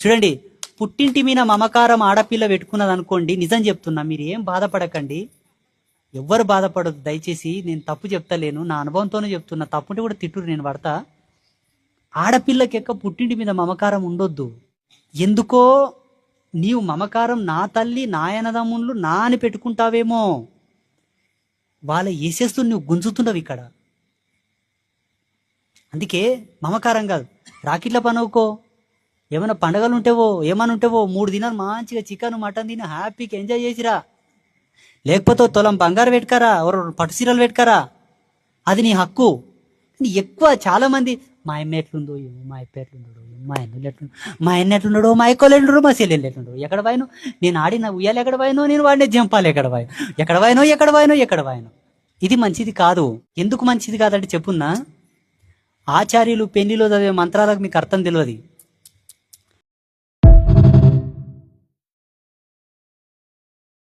చూడండి, పుట్టింటి మీద మమకారం ఆడపిల్ల పెట్టుకున్నది అనుకోండి, నిజం చెప్తున్నా, మీరు ఏం బాధపడకండి, ఎవ్వరు బాధపడదు దయచేసి. నేను తప్పు చెప్తలేను, నా అనుభవంతోనే చెప్తున్నా. తప్పుంటే కూడా తిట్టురు, నేను పడతా. ఆడపిల్లకి ఎక్క పుట్టింటి మీద మమకారం ఉండొద్దు. ఎందుకో నీవు మమకారం నా తల్లి నాయనదమ్ముళ్ళు నా అని పెట్టుకుంటావేమో, వాళ్ళ వేసేస్తూ నువ్వు గుంజుతుండవు ఇక్కడ. అందుకే మమకారం కాదు, రాకిట్ల పనుకో, ఏమైనా పండగలు ఉంటేవో ఏమైనా ఉంటేవో 3 దినాలు మంచిగా చికెన్ మటన్ తిని హ్యాపీగా ఎంజాయ్ చేసిరా. లేకపోతే తులం బంగారు పెట్టుకరా, పట్టు సీరలు పెట్టుకరా, అది నీ హక్కు. కానీ ఎక్కువ చాలా మంది మా అమ్మ ఎట్లుందో ఏమో, మా అప్ప ఎట్లుండో, మా అన్నలు ఎట్లుండో, మా అన్న ఎట్లుండడు, మా ఎక్కలు ఎట్లుండడు, మా చెల్లెళ్ళు ఎట్లుండడు, ఎక్కడ పోయినో నేను ఆడిన ఉయ్యాలు ఎక్కడ పోయినో, నేను వాడిన జంపాలు ఎక్కడ పోయినో. ఇది మంచిది కాదు. ఎందుకు మంచిది కాదంటే చెప్పున్నా, ఆచార్యులు పెళ్లిలో చదివే మంత్రాలకు మీకు అర్థం తెలియదు.